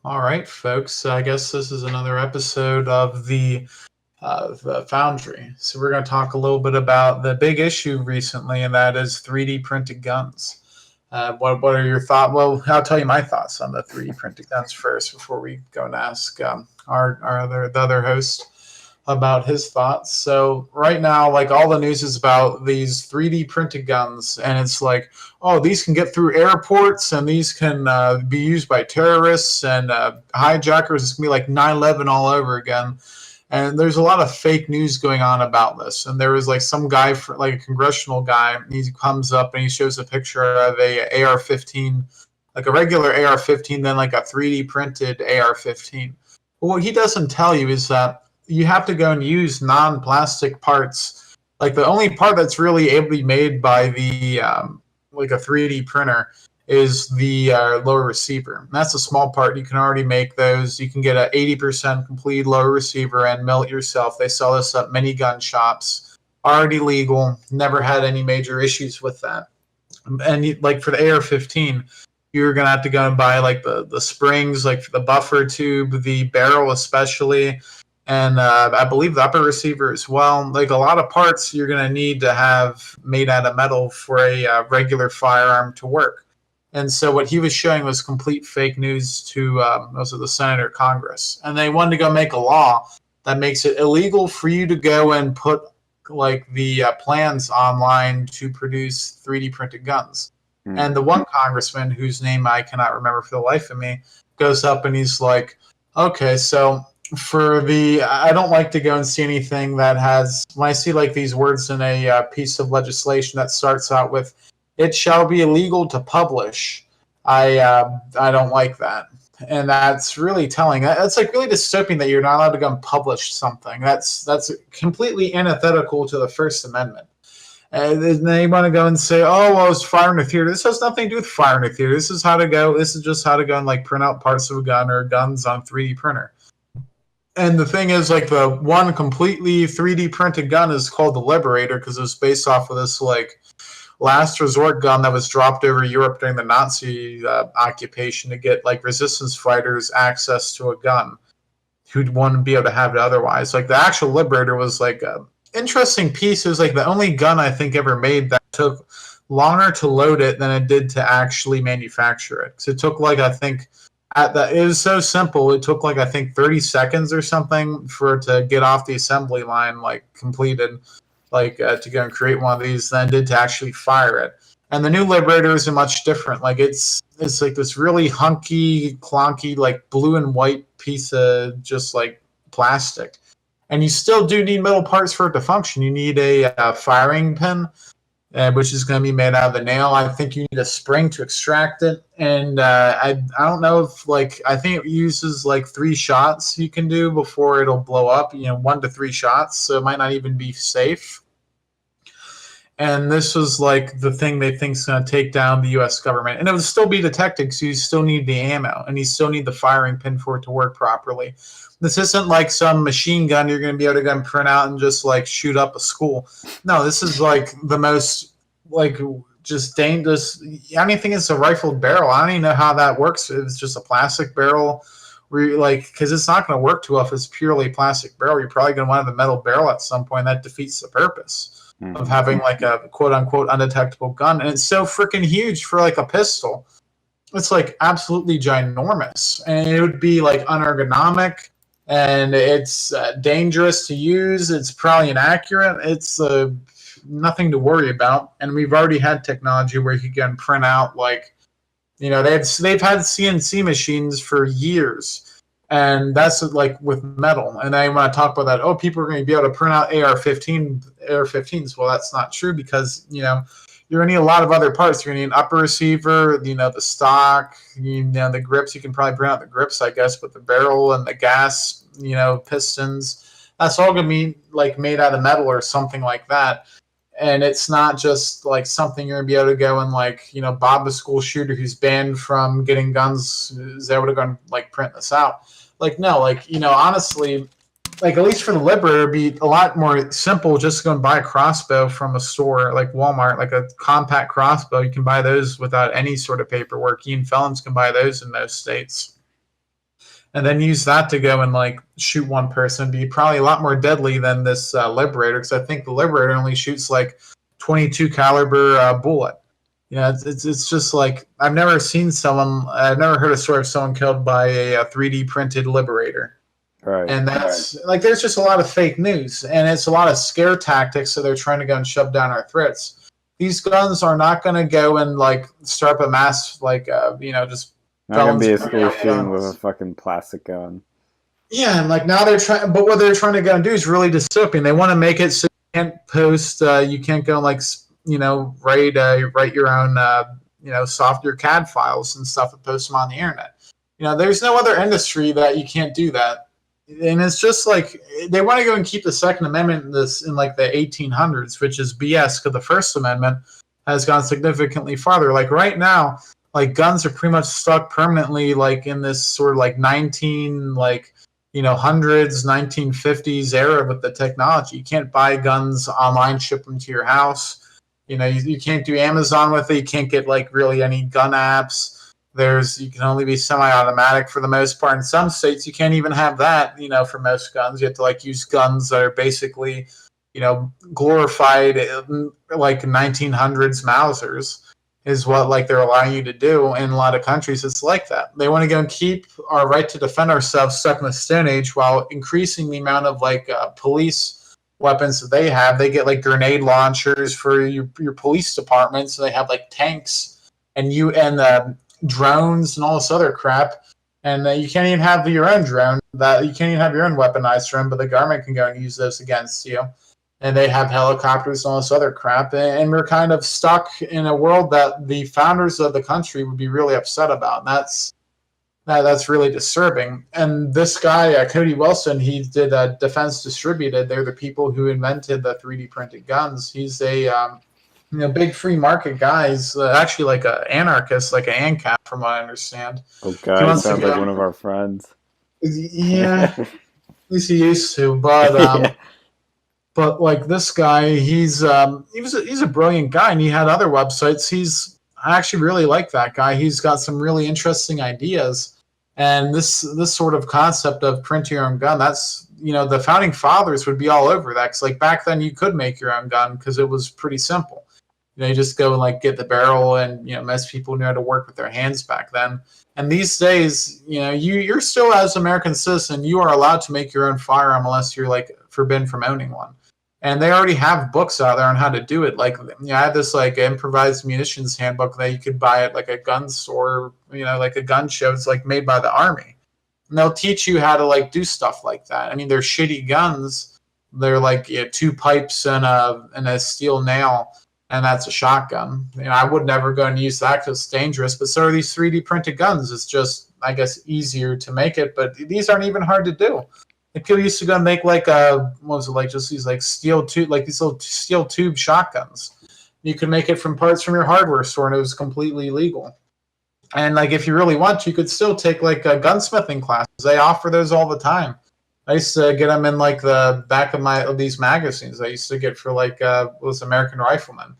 All right, folks. I guess this is another episode of the Foundry. So we're going to talk a little bit about the big issue recently, and that is 3D printed guns. What are your thoughts? Well, I'll tell you my thoughts on the 3D printed guns first before we go and ask the other host about his thoughts. So right now, like all the news is about these 3D printed guns, and it's like, oh, these can get through airports, and these can be used by terrorists and hijackers. It's gonna be like 9/11 all over again. And there's a lot of fake news going on about this. And there was like some guy, like a congressional guy, he comes up and he shows a picture of a AR-15, like a regular AR-15, then like a 3D printed AR-15. But what he doesn't tell you is that you have to go and use non-plastic parts. Like the only part that's really able to be made by the like a 3D printer is the lower receiver. And that's a small part. You can already make those. You can get an 80% complete lower receiver and mill it yourself. They sell this at many gun shops. Already legal. Never had any major issues with that. And like for the AR-15, you're gonna have to go and buy like the springs, like the buffer tube, the barrel especially, and I believe the upper receiver as well. Like a lot of parts you're going to need to have made out of metal for a regular firearm to work. And so what he was showing was complete fake news to most of the Senate or Congress. And they wanted to go make a law that makes it illegal for you to go and put like the plans online to produce 3D printed guns. Mm-hmm. And the one congressman whose name I cannot remember for the life of me goes up and he's like, okay, so I don't like to go and see anything that has, when I see like these words in a piece of legislation that starts out with, it shall be illegal to publish. I don't like that. And that's really telling. That's like really dystopian that you're not allowed to go and publish something. That's completely antithetical to the First Amendment. And then they want to go and say, oh, well, it's fire in the theater. This has nothing to do with fire in the theater. This is just how to go and like print out parts of a gun or guns on 3D printer. And the thing is, like, the one completely 3D printed gun is called the Liberator because it was based off of this, like, last resort gun that was dropped over Europe during the Nazi occupation to get, like, resistance fighters access to a gun who wouldn't be able to have it otherwise. Like, the actual Liberator was, like, an interesting piece. It was, like, the only gun I think ever made that took longer to load it than it did to actually manufacture it. So it took, like, I think... it was so simple. It took like I think 30 seconds or something for it to get off the assembly line, like completed, like to go and create one of these. Than it did to actually fire it. And the new Liberator is much different. Like it's like this really hunky, clunky, like blue and white piece of just like plastic. And you still do need metal parts for it to function. You need a firing pin, which is going to be made out of the nail. I think you need a spring to extract it. And I don't know if, like, I think it uses, like, 3 shots you can do before it'll blow up, 1 to 3 shots. So it might not even be safe. And this was, like, the thing they think is going to take down the U.S. government. And it would still be detected because you still need the ammo. And you still need the firing pin for it to work properly. This isn't like some machine gun you're going to be able to go and print out and just like shoot up a school. No, this is like the most like just dangerous. Anything is a rifled barrel. I don't even know how that works. It's just a plastic barrel where you like, because it's not going to work too well if it's purely a plastic barrel. You're probably going to want a metal barrel at some point. That defeats the purpose of having like a quote unquote undetectable gun. And it's so freaking huge for like a pistol. It's like absolutely ginormous, and it would be like unergonomic. And it's dangerous to use. It's probably inaccurate. It's nothing to worry about. And we've already had technology where you can print out like, they've had CNC machines for years, and that's like with metal. And I want to talk about that. Oh, people are going to be able to print out AR-15s. Well, that's not true because you're going to need a lot of other parts. You're going to need an upper receiver, the stock, the grips. You can probably print out the grips, I guess, but the barrel and the gas, pistons, that's all going to be like made out of metal or something like that. And it's not just like something you're going to be able to go and like, Bob the school shooter who's banned from getting guns is able to go and like print this out. Like, no, like, honestly, like at least for the Liberator, it'd be a lot more simple just to go and buy a crossbow from a store like Walmart, like a compact crossbow. You can buy those without any sort of paperwork. Even felons can buy those in most states. and then use that to go and like shoot one person, be probably a lot more deadly than this Liberator, because I think the Liberator only shoots like 22 caliber bullet. You know, it's just like I've never heard a story of someone killed by a 3D printed Liberator. Right. And that's like there's just a lot of fake news, and it's a lot of scare tactics. So they're trying to go and shove down our throats. These guns are not going to go and like start up a mass like just not gonna be a school shooting with a fucking plastic gun. Yeah, and like now they're trying, but what they're trying to go and do is really dystopian. They want to make it so you can't post, you can't go and like write your own your CAD files and stuff and post them on the internet. You know, there's no other industry that you can't do that. And it's just like they want to go and keep the Second Amendment in like the 1800s, which is BS because the First Amendment has gone significantly farther. Like right now, like guns are pretty much stuck permanently like in this sort of like hundreds, 1950s era with the technology. You can't buy guns online, ship them to your house. You know, you can't do Amazon with it. You can't get like really any gun apps. You can only be semi-automatic for the most part. In some states, you can't even have that, for most guns. You have to like use guns that are basically, glorified like 1900s Mausers is what like they're allowing you to do. In a lot of countries, it's like that. They want to go and keep our right to defend ourselves stuck in the Stone Age while increasing the amount of like police weapons that they have. They get like grenade launchers for your police department, so they have like tanks and drones and all this other crap, and you can't even have your own drone. That you can't even have your own weaponized drone, but the government can go and use those against you. And they have helicopters and all this other crap, and we're kind of stuck in a world that the founders of the country would be really upset about. And that's really disturbing. And this guy, Cody Wilson, he did Defense Distributed. They're the people who invented the 3D printed guns. He's a big free market guy. He's actually like an anarchist, like an ANCAP, from what I understand. Okay, sounds like one of our friends. Yeah, at least he used to. But but like this guy, he's a brilliant guy, and he had other websites. I actually really like that guy. He's got some really interesting ideas, and this sort of concept of print your own gun. That's the founding fathers would be all over that. Because like back then, you could make your own gun because it was pretty simple. You just go and like get the barrel, and most people knew how to work with their hands back then. And these days, you're still, as an American citizen, you are allowed to make your own firearm unless you're like forbidden from owning one. And they already have books out there on how to do it. Like I had this like improvised munitions handbook that you could buy at like a gun store, like a gun show. It's like made by the Army, and they'll teach you how to like do stuff like that. I mean, they're shitty guns. They're like 2 pipes and a steel nail. And that's a shotgun. I would never go and use that because it's dangerous. But so are these 3D printed guns. It's just, I guess, easier to make it. But these aren't even hard to do. Like people used to go and make like just these like steel tube, like these little steel tube shotguns. You could make it from parts from your hardware store, and it was completely legal. And like if you really want to, you could still take like gunsmithing classes. They offer those all the time. I used to get them in like the back of these magazines. I used to get for like was American Rifleman,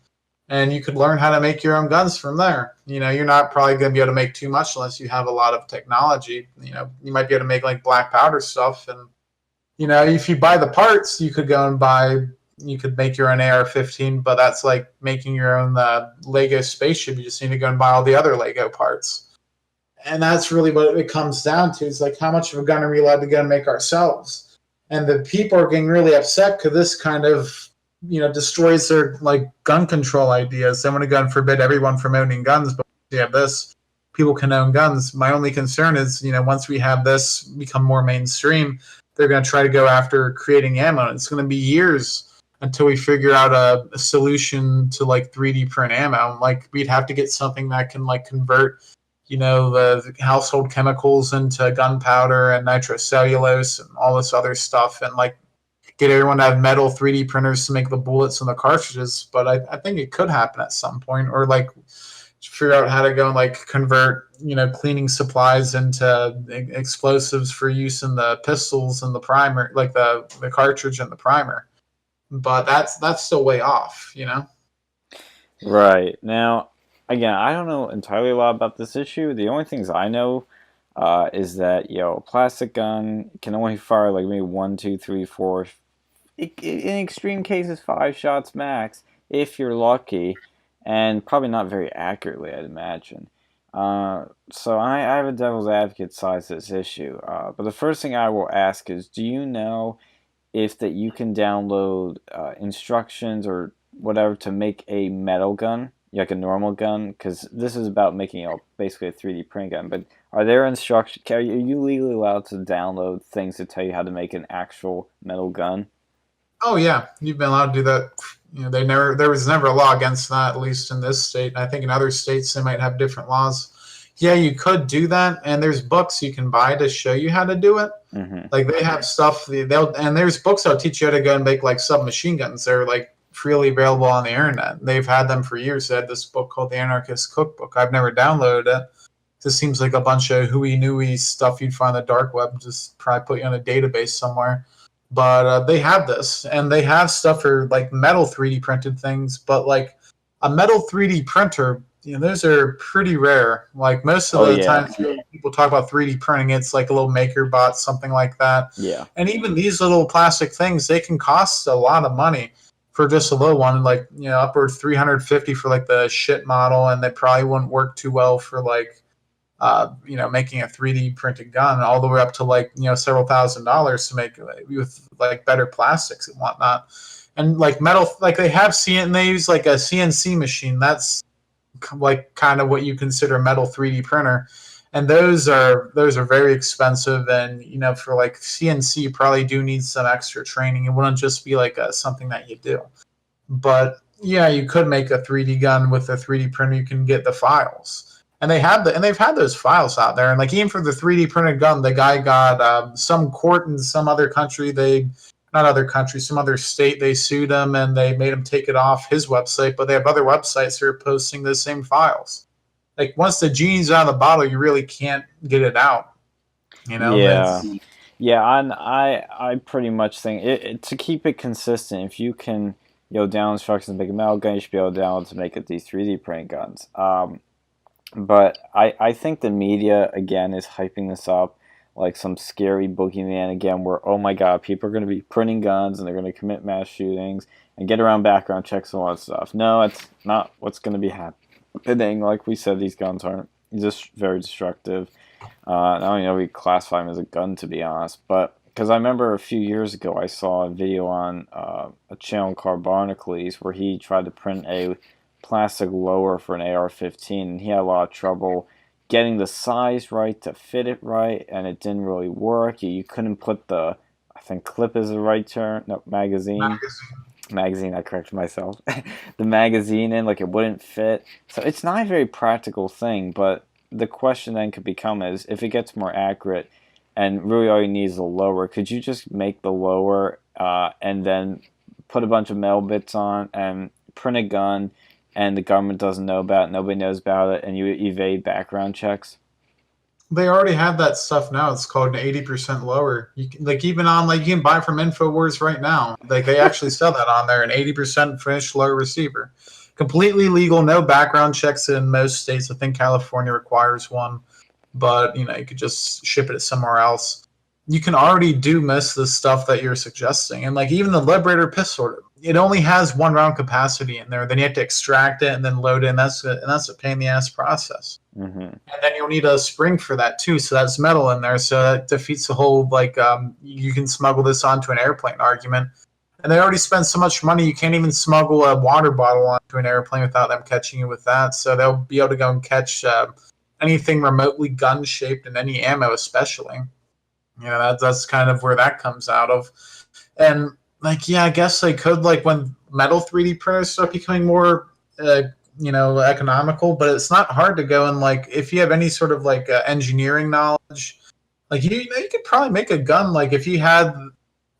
and you could learn how to make your own guns from there. You're not probably going to be able to make too much unless you have a lot of technology. You might be able to make like black powder stuff, and if you buy the parts, you could make your own AR-15, but that's like making your own Lego spaceship. You just need to go and buy all the other Lego parts. And that's really what it comes down to. It's like, how much of a gun are we allowed to go and make ourselves? And the people are getting really upset because this kind of, destroys their like gun control ideas. They want to go and forbid everyone from owning guns, but once you have this, people can own guns. My only concern is, once we have this become more mainstream, they're going to try to go after creating ammo. It's going to be years until we figure out a solution to like 3D print ammo. Like we'd have to get something that can like convert the household chemicals into gunpowder and nitrocellulose and all this other stuff, and like get everyone to have metal 3D printers to make the bullets and the cartridges. But I think it could happen at some point, or like figure out how to go and like convert cleaning supplies into explosives for use in the pistols and the primer, like the cartridge and the primer. But that's still way off. Right. Now, again, I don't know entirely a lot about this issue. The only things I know, is that a plastic gun can only fire like maybe 1, 2, 3, 4, in extreme cases 5 shots max if you're lucky, and probably not very accurately, I'd imagine. So I have a devil's advocate side to this issue. But the first thing I will ask is, do you know if that you can download instructions or whatever to make a metal gun, like a normal gun? Because this is about making basically a 3D print gun. But are there instructions? Are you legally allowed to download things to tell you how to make an actual metal gun? Oh yeah, you've been allowed to do that. There was never a law against that, at least in this state. I think in other states they might have different laws. Yeah, you could do that, and there's books you can buy to show you how to do it. Mm-hmm. Like they have stuff and there's books that'll teach you how to go and make like submachine guns. They're like freely available on the internet. They've had them for years. They had this book called The Anarchist Cookbook. I've never downloaded it. This seems like a bunch of hooey nooey stuff you'd find on the dark web. Just probably put you on a database somewhere. But they have this, and they have stuff for like metal 3D printed things. But like a metal 3D printer, those are pretty rare. Like most of the time people talk about 3D printing, it's like a little maker bot, something like that. Yeah. And even these little plastic things, they can cost a lot of money for just a little one, like upward 350 for like the shit model, and they probably wouldn't work too well for like making a 3D printed gun, all the way up to like several $1,000s to make with like better plastics and whatnot. And like metal, like they use like a CNC machine. That's like kind of what you consider a metal 3D printer, and those are very expensive. And for like CNC, you probably do need some extra training. It wouldn't just be like something that you do. But yeah, you could make a 3D gun with a 3D printer. You can get the files. And they've had those files out there, and like even for the 3D printed gun, the guy got some court in some other country. Some other state. They sued him, and they made him take it off his website. But they have other websites that are posting the same files. Like once the genie's out of the bottle, you really can't get it out. Yeah, yeah. And I pretty much think to keep it consistent, if you can download instructions to make a metal gun, you should be able to download to make these 3D print guns. But I think the media, again, is hyping this up like some scary boogeyman again, where, oh my god, people are going to be printing guns and they're going to commit mass shootings and get around background checks and all that stuff. No, it's not what's going to be happening. Like we said, these guns aren't just very destructive. I don't know if we classify them as a gun, to be honest, but because I remember a few years ago I saw a video on a channel called Barnacles where he tried to print a plastic lower for an AR-15, and he had a lot of trouble getting the size right to fit it right, and it didn't really work. You couldn't put I think clip is the right term, no, magazine, I corrected myself, the magazine in, like it wouldn't fit. So it's not a very practical thing, but the question then could become is, if it gets more accurate, and really all you need is a lower, could you just make the lower and then put a bunch of metal bits on and print a gun, and the government doesn't know about it, nobody knows about it, and you evade background checks? They already have that stuff now. It's called an 80% lower. You can, like even on you can buy from InfoWars right now. Like they actually sell that on there, an 80% finished lower receiver. Completely legal, no background checks in most states. I think California requires one, but you could just ship it somewhere else. You can already do most of the stuff that you're suggesting, and like even the Liberator pistol, it only has 1 round capacity in there. Then you have to extract it and then load it, and that's a pain in the ass process. Mm-hmm. And then you'll need a spring for that too, so that's metal in there. So that defeats the whole you can smuggle this onto an airplane argument. And they already spend so much money, you can't even smuggle a water bottle onto an airplane without them catching you with that. So they'll be able to go and catch anything remotely gun shaped, and any ammo especially. That's kind of where that comes out of. And I guess they could, when metal 3D printers start becoming more economical, but it's not hard to go and if you have any sort of engineering knowledge, you could probably make a gun. If you had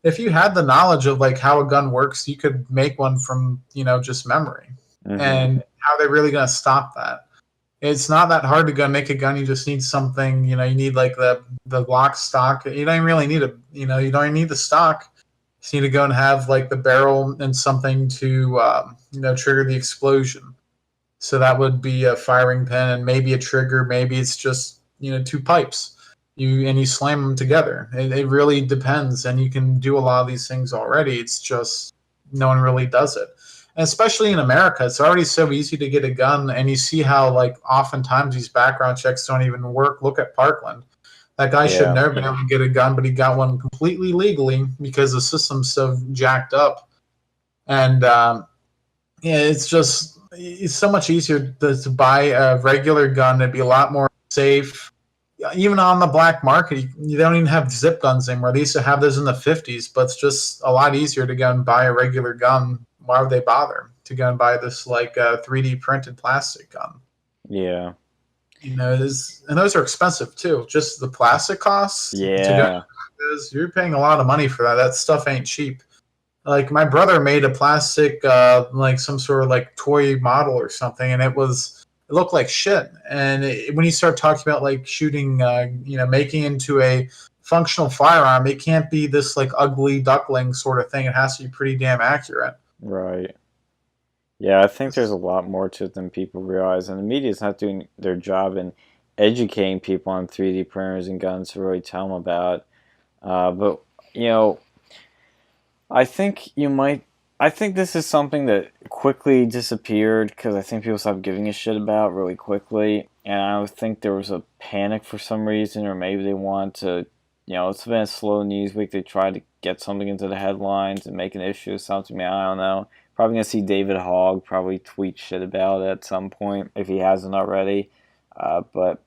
the knowledge of how a gun works, you could make one from just memory. Mm-hmm. And how are they really going to stop that? It's not that hard to go make a gun. You just need something. You need the lock stock. You don't really need you don't even need the stock. You just need to go and have the barrel and something to trigger the explosion. So that would be a firing pin and maybe a trigger. Maybe it's just 2 pipes. You slam them together. It really depends, and you can do a lot of these things already. It's just no one really does it, and especially in America, it's already so easy to get a gun. And you see how like oftentimes these background checks don't even work. Look at Parkland. That guy should never been able to get a gun, but he got one completely legally because the system's so jacked up. And yeah, it's so much easier to buy a regular gun. It'd be a lot more safe. Even on the black market, you don't even have zip guns anymore. They used to have those in the 50s, but it's just a lot easier to go and buy a regular gun. Why would they bother to go and buy this like 3D printed plastic gun? Yeah. And those are expensive too. Just the plastic costs. Yeah. You're paying a lot of money for that. That stuff ain't cheap. Like my brother made a plastic, like some sort of like toy model or something, and it looked like shit. And when you start talking about like shooting, making into a functional firearm, it can't be this like ugly duckling sort of thing. It has to be pretty damn accurate. Right. Yeah, I think there's a lot more to it than people realize, and the media's not doing their job in educating people on 3D printers and guns to really tell them about. But you know, I think you might. I think this is something that quickly disappeared because I think people stopped giving a shit about really quickly, and I think there was a panic for some reason, or maybe they want to. It's been a slow news week. They tried to get something into the headlines and make an issue of something. I don't know. Probably gonna see David Hogg probably tweet shit about it at some point if he hasn't already. But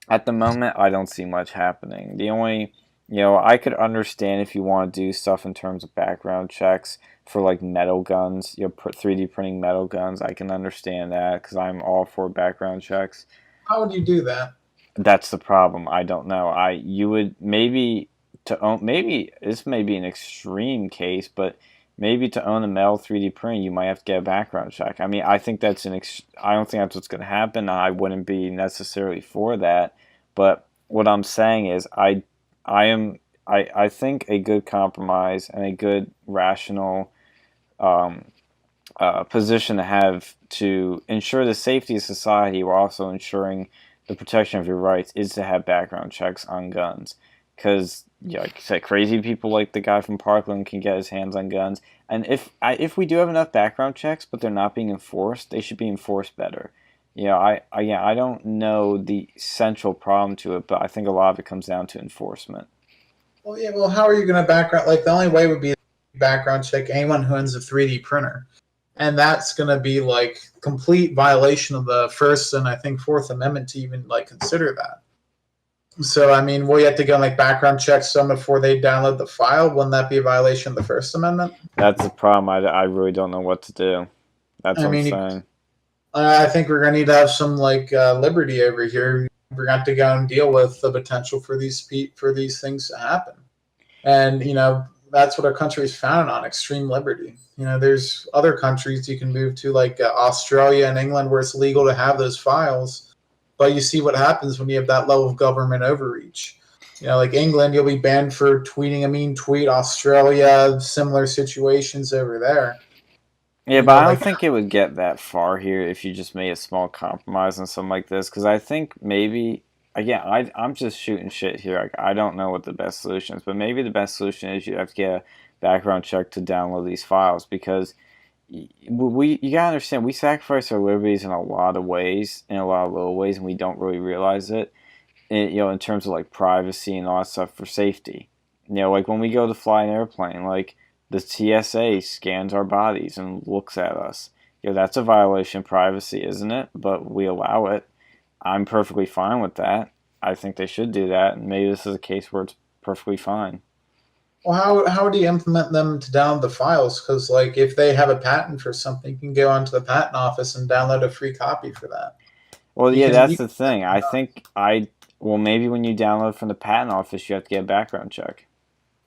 at the moment, I don't see much happening. The only, I could understand if you want to do stuff in terms of background checks for like metal guns, 3D printing metal guns. I can understand that because I'm all for background checks. How would you do that? That's the problem. I don't know. You would maybe to own, maybe this may be an extreme case, but maybe to own a metal 3D printer, you might have to get a background check. I mean, I think that's I don't think that's what's going to happen. I wouldn't be necessarily for that. But what I'm saying is, I think a good compromise and a good rational position to have to ensure the safety of society while also ensuring the protection of your rights is to have background checks on guns. Because, like you said, crazy people like the guy from Parkland can get his hands on guns. And if we do have enough background checks, but they're not being enforced, they should be enforced better. I don't know the central problem to it, but I think a lot of it comes down to enforcement. Well, yeah. Well, how are you going to background? Like the only way would be background check anyone who owns a 3D printer, and that's going to be like complete violation of the First and I think Fourth Amendment to even like consider that. So, I mean, will you have to go like background check some before they download the file? Wouldn't that be a violation of the First Amendment? That's the problem. I really don't know what to do. That's what I'm saying. I think we're going to need to have some like liberty over here. We're going to have to go and deal with the potential for these things to happen. And, that's what our country is founded on, extreme liberty. There's other countries you can move to like Australia and England where it's legal to have those files. But you see what happens when you have that level of government overreach. Like England, you'll be banned for tweeting a mean tweet. Australia, similar situations over there. Yeah, but I don't think it would get that far here if you just made a small compromise on something like this. Because I think maybe, again, I'm just shooting shit here. Like, I don't know what the best solution is. But maybe the best solution is you have to get a background check to download these files. Because you gotta understand, we sacrifice our liberties in a lot of ways, in a lot of little ways, and we don't really realize it. In terms of like privacy and all that stuff for safety. Like when we go to fly an airplane, like the TSA scans our bodies and looks at us. That's a violation of privacy, isn't it? But we allow it. I'm perfectly fine with that. I think they should do that, and maybe this is a case where it's perfectly fine. Well, how do you implement them to download the files? Because, like, if they have a patent for something, you can go onto the patent office and download a free copy for that. Well, that's the thing. I think maybe when you download from the patent office, you have to get a background check.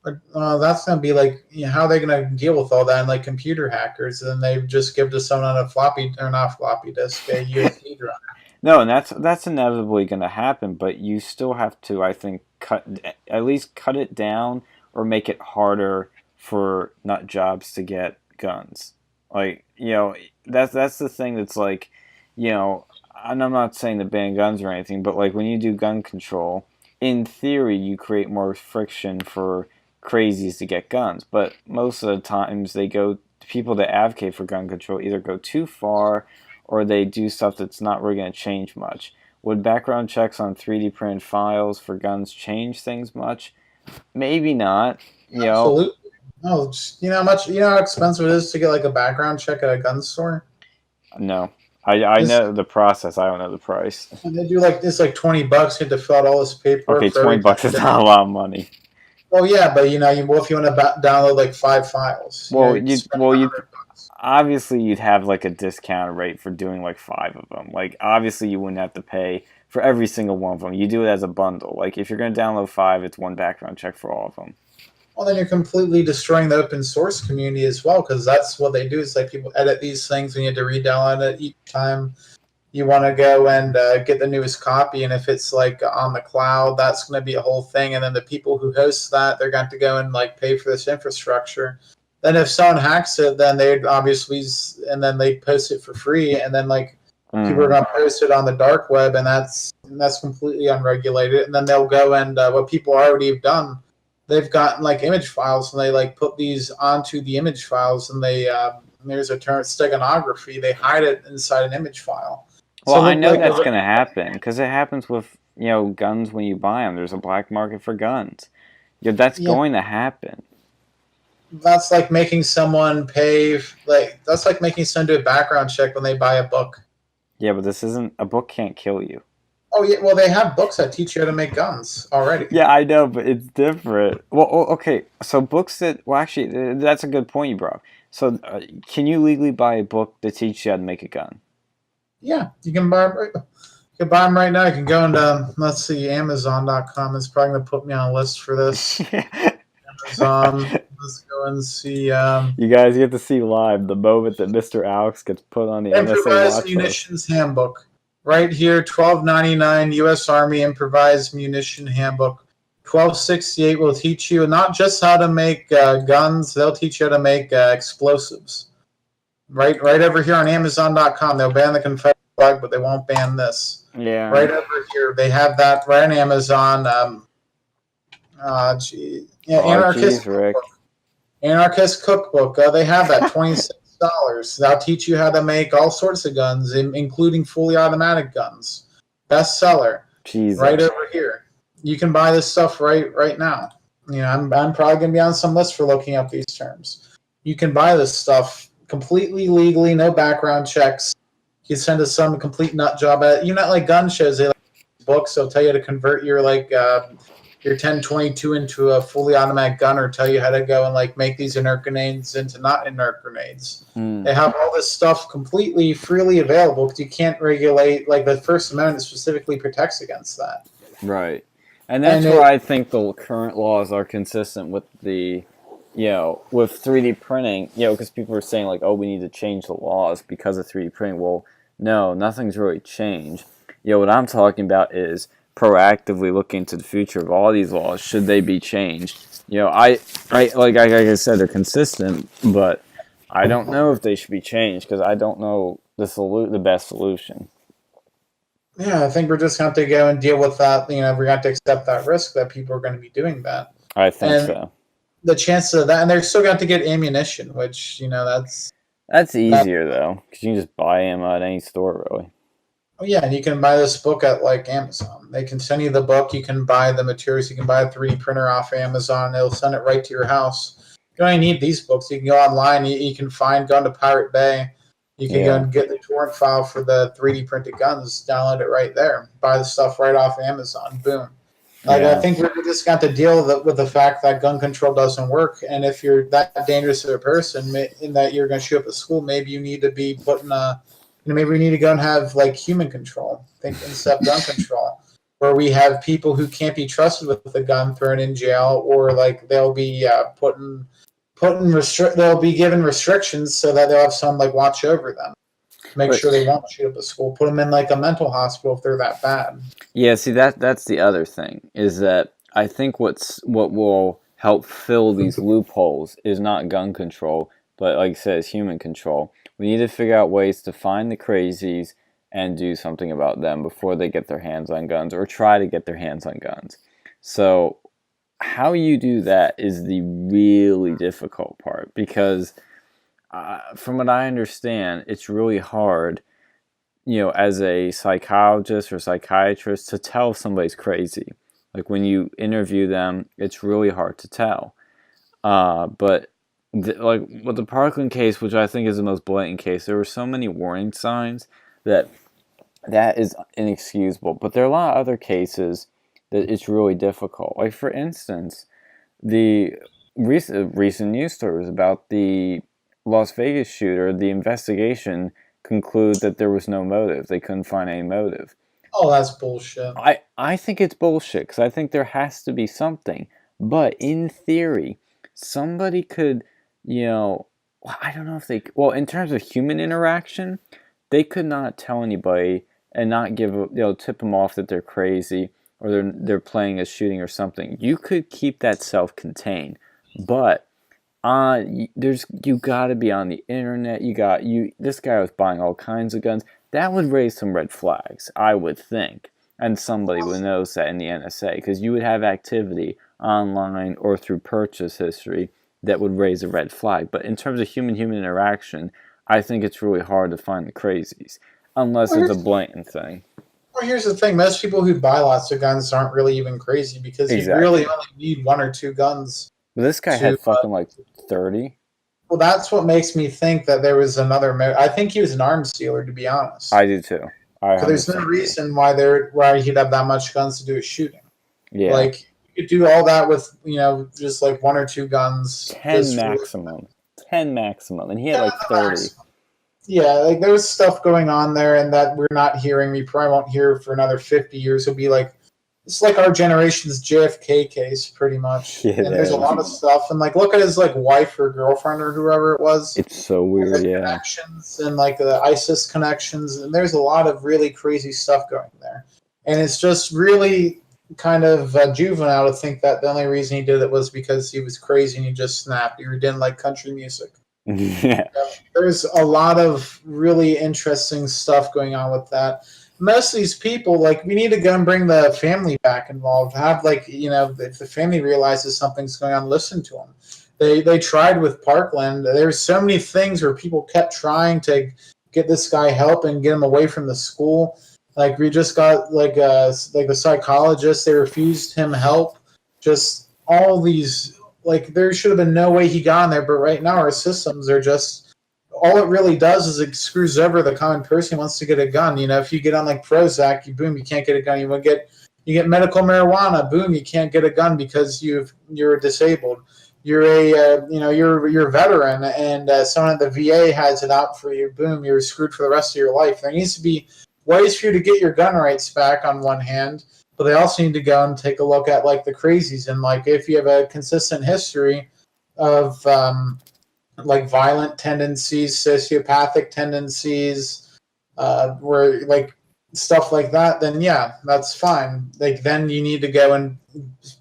That's going to be like, how are they going to deal with all that? And like computer hackers, and then they just give to someone on a not floppy disk, a USB drive. No, and that's inevitably going to happen. But you still have to, I think, at least cut it down or make it harder for nut jobs to get guns. Like, that's the thing that's like, and I'm not saying to ban guns or anything, but like when you do gun control, in theory, you create more friction for crazies to get guns. But most of the times, people that advocate for gun control either go too far or they do stuff that's not really going to change much. Would background checks on 3D printed files for guns change things much? Maybe not. Absolutely. No, you know how expensive it is to get like a background check at a gun store? No. I know the process. I don't know the price. And they do like it's like $20. You have to fill out all this paperwork Okay, for every $20 is not a lot of money. Well, yeah, but if you want to download like 5 files, You obviously you'd have like a discount rate for doing like 5 of them. Like obviously you wouldn't have to pay for every single one of them. You do it as a bundle. Like if you're going to download 5, it's one background check for all of them. Well, then you're completely destroying the open source community as well, because that's what they do. Is like people edit these things and you have to re-download it each time you want to go and get the newest copy. And if it's like on the cloud, that's going to be a whole thing. And then the people who host that, they're going to go and like pay for this infrastructure. Then if someone hacks it, then they'd obviously, and then they post it for free, and then like people are going to post it on the dark web, and that's completely unregulated. And then they'll go and what people already have done, they've gotten like image files, and they like put these onto the image files, and they there's a term steganography. They hide it inside an image file. Well, I know that's going to happen because it happens with guns when you buy them. There's a black market for guns. That's going to happen. That's like making someone pay. That's like making someone do a background check when they buy a book. Yeah, but this isn't a book. Can't kill you. Oh yeah, well they have books that teach you how to make guns already. Yeah, I know, but it's different. Well, okay, so books actually, that's a good point you brought up. So, can you legally buy a book that teaches you how to make a gun? Yeah, you can buy them. You can buy them right now. You can go into let's see, Amazon.com. It's probably gonna put me on a list for this. Amazon. Let's go and see. You guys get to see live the moment that Mr. Alex gets put on the NSA watch Munitions Handbook. Right here, $12.99 U.S. Army Improvised Munition Handbook. $12.68 will teach you not just how to make guns; they'll teach you how to make explosives. Right over here on Amazon.com, they'll ban the Confederate flag, but they won't ban this. Yeah. Right over here, they have that right on Amazon. Anarchist Cookbook. They have that $26. They'll teach you how to make all sorts of guns, including fully automatic guns. Bestseller. Jesus. Right over here. You can buy this stuff right now. I'm probably going to be on some list for looking up these terms. You can buy this stuff completely legally, no background checks. You send us some complete nut job at it. Like gun shows, they like books. They'll tell you to convert your 1022 into a fully automatic gun, or tell you how to go and like make these inert grenades into not inert grenades. They have all this stuff completely freely available because you can't regulate. Like the First Amendment specifically protects against that. Right, and that's where I think the current laws are consistent with the, with 3D printing. Because people are saying like, oh, we need to change the laws because of 3D printing. Well, no, nothing's really changed. What I'm talking about is proactively looking to the future of all these laws. Should they be changed? Like I said, they're consistent, but I don't know if they should be changed because I don't know the best solution. Yeah, I think we're just going to have to go and deal with that. We're going to have to accept that risk that people are going to be doing that. I think so. The chances of that, and they're still going to have to get ammunition, which that's easier though, because you can just buy ammo at any store, really. Oh yeah, and you can buy this book at like Amazon. They can send you the book. You can buy the materials. You can buy a 3D printer off Amazon. They'll send it right to your house. You don't even need these books. You can go online. You can go into Pirate Bay. You can go and get the torrent file for the 3D printed guns. Download it right there. Buy the stuff right off Amazon. Boom. I think we're just got to deal with the fact that gun control doesn't work. And if you're that dangerous of a person, in that you're going to shoot up a school, maybe you need to be putting maybe we need to go and have like human control, instead of gun control, where we have people who can't be trusted with a gun thrown in jail, or like they'll be they'll be given restrictions so that they'll have someone like watch over them, make sure they won't shoot up a school, put them in like a mental hospital if they're that bad. Yeah, see that's the other thing is that I think what will help fill these loopholes is not gun control, but like I said, it's human control. We need to figure out ways to find the crazies and do something about them before they get their hands on guns or try to get their hands on guns. So how you do that is the really difficult part, because from what I understand, it's really hard, as a psychologist or psychiatrist, to tell if somebody's crazy. Like when you interview them, it's really hard to tell. But like with the Parkland case, which I think is the most blatant case, there were so many warning signs that is inexcusable. But there are a lot of other cases that it's really difficult. Like for instance, the recent news story was about the Las Vegas shooter. The investigation concluded that there was no motive. They couldn't find any motive. Oh, that's bullshit. I think it's bullshit, because I think there has to be something. But in theory, somebody could, I don't know if they, well, in terms of human interaction, they could not tell anybody and not tip them off that they're crazy, or they're playing a shooting or something. You could keep that self-contained, but you got to be on the internet. This guy was buying all kinds of guns. That would raise some red flags, I would think, and somebody would notice that in the NSA, because you would have activity online or through purchase history that would raise a red flag. But in terms of human interaction, I think it's really hard to find the crazies, unless it's a blatant thing. Well, here's the thing. Most people who buy lots of guns aren't really even crazy, because you really only need 1 or 2 guns. But this guy had fucking like 30. Well, that's what makes me think that there was another. I think he was an arms dealer, to be honest. I do too. There's no reason why he'd have that much guns to do his shooting. Yeah. Like, you could do all that with, just like 1 or 2 guns. 10 maximum. 10 maximum. And he had like 30. Maximum. Yeah, like there's stuff going on there, and that we're not hearing. We probably won't hear for another 50 years. It'll be like, it's like our generation's JFK case, pretty much. Yeah, and there's a lot of stuff. And like, look at his like wife or girlfriend or whoever it was. It's so weird, yeah. Connections and like the ISIS connections, and there's a lot of really crazy stuff going there. And it's just really kind of juvenile to think that the only reason he did it was because he was crazy and he just snapped, or he didn't like country music. Yeah. There's a lot of really interesting stuff going on with that. Most of these people, like, we need to go and bring the family back involved. Have, like, if the family realizes something's going on, listen to them. They tried with Parkland. There's so many things where people kept trying to get this guy help and get him away from the school. Like, we just got like the psychologist. They refused him help. Just all these. Like, there should have been no way he got in there, but right now our systems are just, all it really does is it screws over the common person who wants to get a gun. If you get on like Prozac, boom, you can't get a gun. You get medical marijuana, boom, you can't get a gun because you're disabled. You're you're a veteran, and someone at the VA has it out for you, boom, you're screwed for the rest of your life. There needs to be ways for you to get your gun rights back on one hand. But they also need to go and take a look at like the crazies, and like if you have a consistent history of like violent tendencies, sociopathic tendencies, where like stuff like that, then yeah, that's fine. Like then you need to go and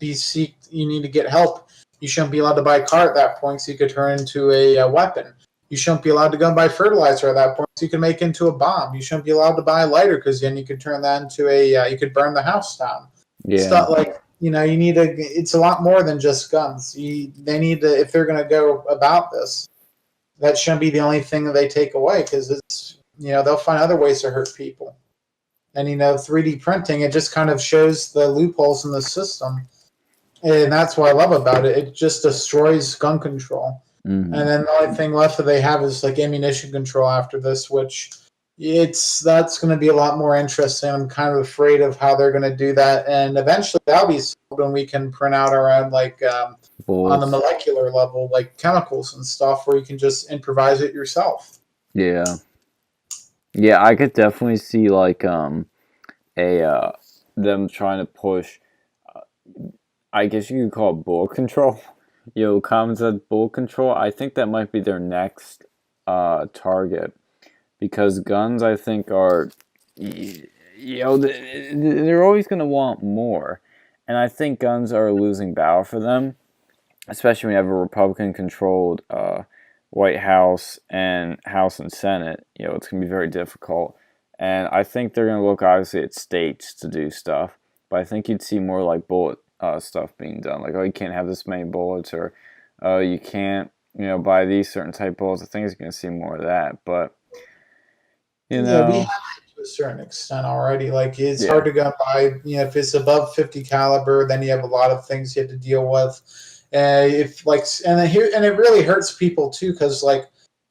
you need to get help. You shouldn't be allowed to buy a car at that point, so you could turn into a weapon. You shouldn't be allowed to go and buy fertilizer at that point, so you can make it into a bomb. You shouldn't be allowed to buy a lighter, because then you could turn that into you could burn the house down. Yeah. It's not like, you need to, it's a lot more than just guns. They need to, if they're going to go about this, that shouldn't be the only thing that they take away, because it's, they'll find other ways to hurt people. And, 3D printing, it just kind of shows the loopholes in the system. And that's what I love about it. It just destroys gun control. Mm-hmm. And then the only thing left that they have is like ammunition control after this, which that's going to be a lot more interesting. I'm kind of afraid of how they're going to do that. And eventually that'll be solved when we can print out our own, like on the molecular level, like chemicals and stuff, where you can just improvise it yourself. Yeah. Yeah, I could definitely see like them trying to push, I guess you could call it bullet control. Common sense bullet control. I think that might be their next target, because guns, I think, are, they're always going to want more, and I think guns are a losing battle for them, especially when you have a Republican-controlled White House and Senate. It's going to be very difficult, and I think they're going to look obviously at states to do stuff, but I think you'd see more like bullet stuff being done. Like, oh, you can't have this many bullets, or oh, you can't, buy these certain type bullets. I think it's going to see more of that, but We have to a certain extent already. Like it's hard to go by. If it's above 50 caliber, then you have a lot of things you have to deal with. And it really hurts people too, because like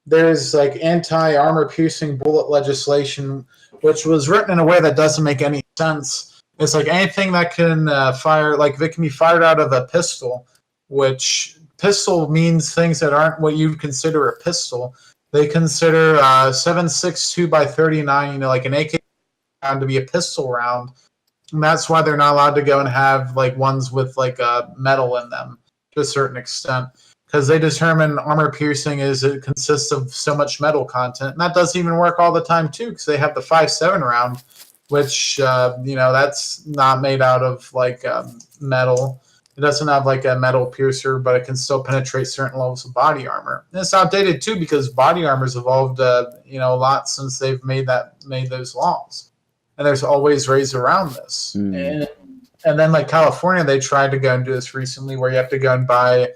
there's like anti-armor piercing bullet legislation, which was written in a way that doesn't make any sense. It's like anything that can fire, like it can be fired out of a pistol, which pistol means things that aren't what you'd consider a pistol. They consider 7.62 by 39, like an AK round to be a pistol round, and that's why they're not allowed to go and have like ones with like metal in them to a certain extent, because they determine armor piercing it consists of so much metal content, and that doesn't even work all the time too, because they have the 5.7 round, which that's not made out of like metal. It doesn't have like a metal piercer, but it can still penetrate certain levels of body armor. And it's outdated too, because body armor's evolved, a lot since they've made those laws. And there's always ways around this. And then like California, they tried to go and do this recently, where you have to go and buy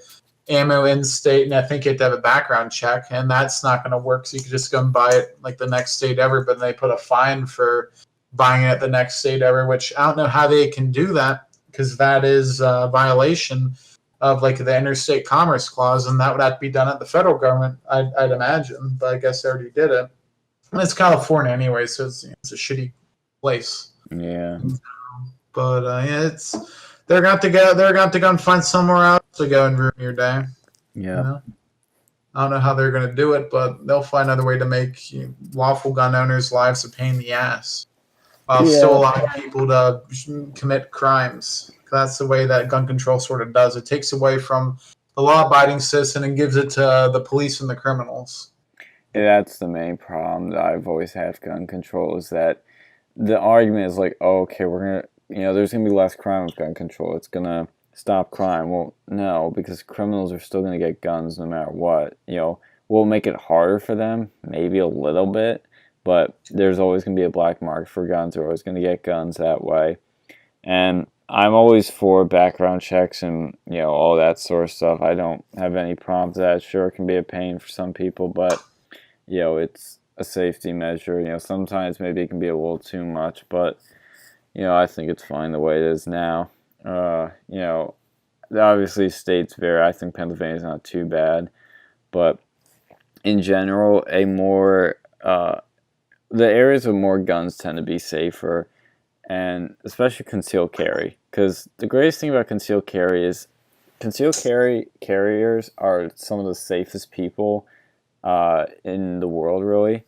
ammo in state, and I think you have to have a background check, and that's not going to work. So you can just go and buy it like the next state ever, but they put a fine for buying it at the next state ever, which I don't know how they can do that, because that is a violation of like the interstate commerce clause, and that would have to be done at the federal government, I'd imagine. But I guess they already did it. And it's California anyway, so it's a shitty place. Yeah. But they're going to go and find somewhere else to go and ruin your day. Yeah. I don't know how they're going to do it, but they'll find another way to make lawful gun owners' lives a pain in the ass, while still allowing people to commit crimes. That's the way that gun control sort of does. It takes away from the law-abiding citizen and gives it to the police and the criminals. Yeah, that's the main problem that I've always had with gun control, is that the argument is like, oh, okay, we're going to, there's going to be less crime with gun control. It's going to stop crime. Well, no, because criminals are still going to get guns no matter what. We'll make it harder for them, maybe a little bit, but there's always going to be a black market for guns. They're always going to get guns that way. And I'm always for background checks and, all that sort of stuff. I don't have any problem with that. Sure, it can be a pain for some people, but, it's a safety measure. Sometimes maybe it can be a little too much, but, I think it's fine the way it is now. Obviously states vary. I think Pennsylvania's not too bad, but in general, the areas with more guns tend to be safer, and especially concealed carry. Because the greatest thing about concealed carry is carriers are some of the safest people in the world, really.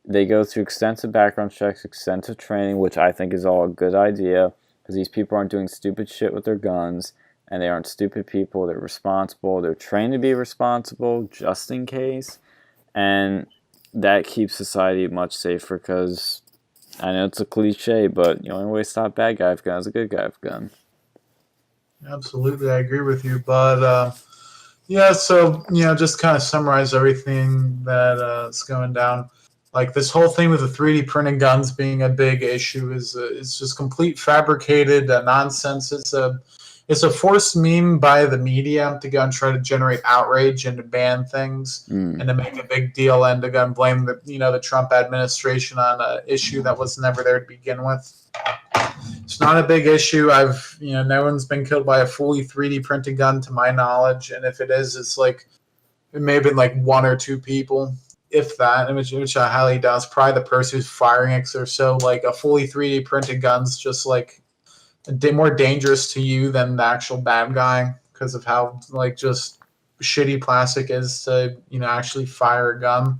They go through extensive background checks, extensive training, which I think is all a good idea, because these people aren't doing stupid shit with their guns, and they aren't stupid people. They're responsible. They're trained to be responsible, just in case. And that keeps society much safer, because I know it's a cliche, but the only way to stop bad guy with a gun is a good guy with a gun. Absolutely, I agree with you. But so just kind of summarize everything that is going down. Like this whole thing with the 3D printing guns being a big issue is just complete fabricated nonsense. It's a forced meme by the media to go and try to generate outrage and to ban things and to make a big deal and to go and blame the Trump administration on an issue that was never there to begin with. It's not a big issue. No one's been killed by a fully 3D printed gun to my knowledge, and if it is, it may have been like one or two people, if that, which I highly doubt. It's probably the person who's firing it, or so. Like a fully 3D printed gun's just like more dangerous to you than the actual bad guy, because of how like just shitty plastic is to actually fire a gun.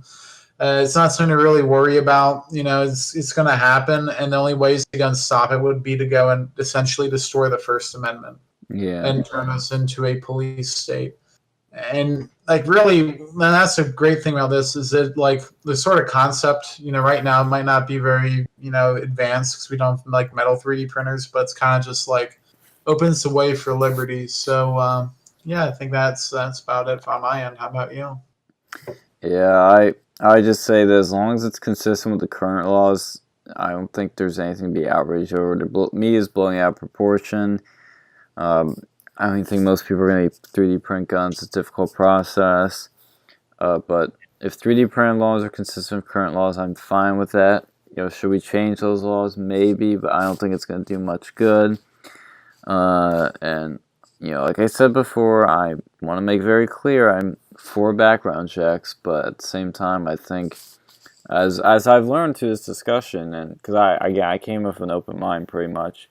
It's not something to really worry about. It's going to happen, and the only ways to go and stop it would be to go and essentially destroy the First Amendment and turn us into a police state. And like really, and that's a great thing about this, is that like the sort of concept, right now it might not be very, advanced, because we don't have like metal 3D printers, but it's kind of just like opens the way for liberty. So I think that's about it on my end. How about you? Yeah, I just say that as long as it's consistent with the current laws, I don't think there's anything to be outraged over. The media's blowing out of proportion. I don't think most people are going to 3D print guns. It's a difficult process. But if 3D print laws are consistent with current laws, I'm fine with that. Should we change those laws? Maybe, but I don't think it's going to do much good. And like I said before, I want to make very clear I'm for background checks, but at the same time, I think as I've learned through this discussion, and because I came with an open mind pretty much,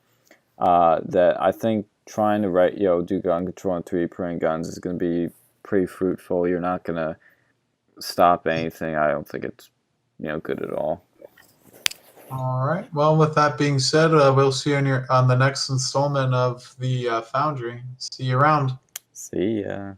that I think trying to do gun control and 3D printing guns is going to be pretty fruitful. You're not going to stop anything. I don't think it's good at all. All right. Well, with that being said, we'll see you on the next installment of the Foundry. See you around. See ya.